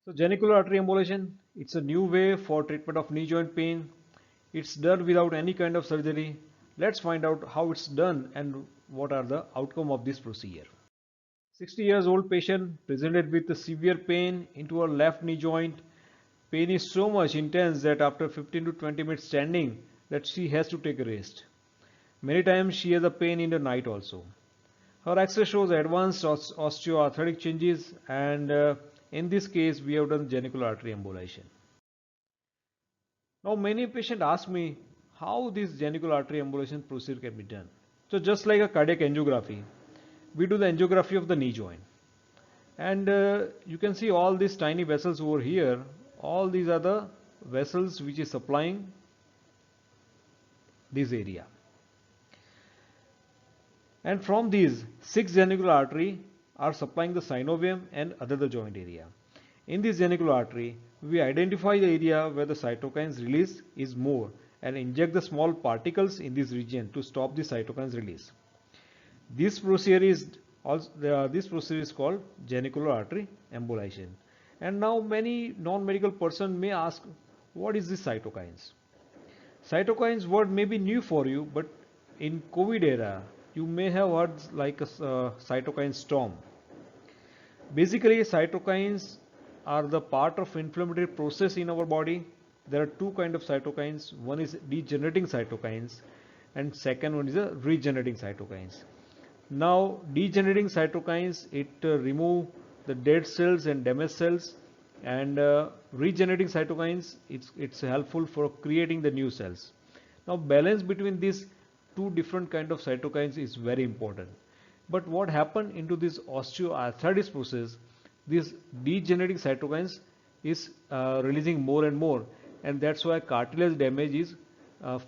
So genicular artery embolization, it's a new way for treatment of knee joint pain. It's done without any kind of surgery. Let's find out how it's done and what are the outcome of this procedure. 60 years old patient presented with severe pain into her left knee joint. Pain is so much intense that after 15 to 20 minutes standing that she has to take a rest. Many times she has a pain in the night also. Her X-ray shows advanced osteoarthritic changes, and in this case we have done genicular artery embolization. Now many patients ask me how this genicular artery embolization procedure can be done. So just like a cardiac angiography, we do the angiography of the knee joint, and you can see all these tiny vessels over here. All these are the vessels which is supplying this area. And from these, 6 genicular artery are supplying the synovium and other the joint area. In this genicular artery, we identify the area where the cytokines release is more and inject the small particles in this region to stop the cytokines release. This procedure is called genicular artery embolization. And now many non-medical person may ask, what is this cytokines? Cytokines word may be new for you, but in COVID era, you may have heard like a cytokine storm. Basically, cytokines are the part of inflammatory process in our body. There are two kinds of cytokines. One is degenerating cytokines, and second one is a regenerating cytokines. Now, degenerating cytokines, it remove the dead cells and damaged cells, and regenerating cytokines, it's helpful for creating the new cells. Now, balance between these two different kind of cytokines is very important. But what happened into this osteoarthritis process, these degenerating cytokines is releasing more and more, and that's why cartilage damage is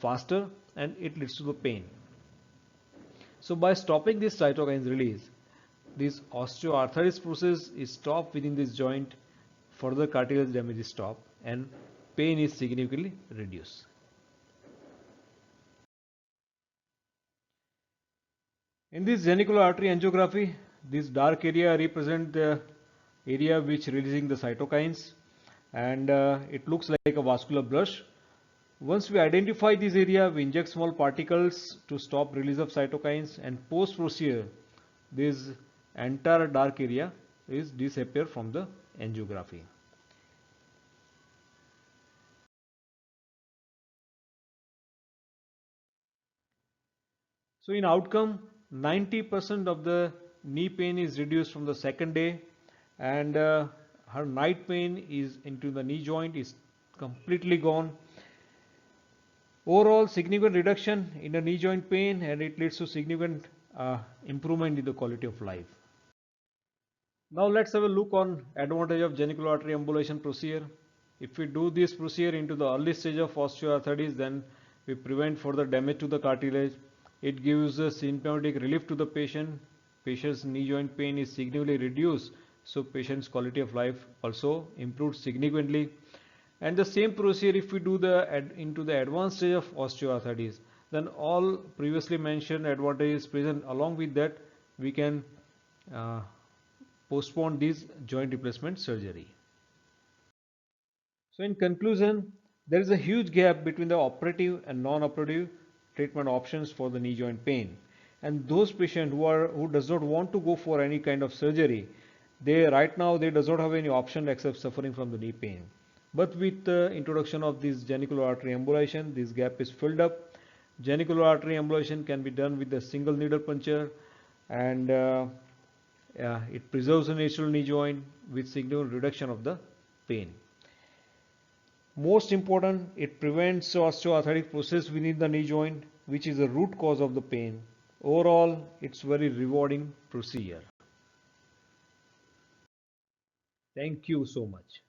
faster and it leads to the pain. So by stopping this cytokines release, this osteoarthritis process is stopped within this joint, further cartilage damage is stopped, and pain is significantly reduced. In this genicular artery angiography, this dark area represent the area which releasing the cytokines, and it looks like a vascular blush. Once we identify this area, we inject small particles to stop release of cytokines, and post procedure, this entire dark area is disappear from the angiography. So in outcome, 90% of the knee pain is reduced from the second day, and her night pain is into the knee joint is completely gone. Overall significant reduction in the knee joint pain, and it leads to significant improvement in the quality of life. Now let's have a look on advantage of genicular artery embolization procedure. If we do this procedure into the early stage of osteoarthritis, then we prevent further damage to the cartilage. It gives a symptomatic relief to the patient. Patient's knee joint pain is significantly reduced, so patient's quality of life also improves significantly. And the same procedure, if we do into the advanced stage of osteoarthritis, then all previously mentioned advantages present. Along with that, we can postpone this joint replacement surgery. So in conclusion, there is a huge gap between the operative and non-operative treatment options for the knee joint pain. And those patients who does not want to go for any kind of surgery, they right now they does not have any option except suffering from the knee pain. But with the introduction of this genicular artery embolization, this gap is filled up. Genicular artery embolization can be done with a single needle puncture, and it preserves the natural knee joint with significant reduction of the pain. Most important, it prevents osteoarthritic process within the knee joint, which is the root cause of the pain. Overall, it's very rewarding procedure. Thank you so much.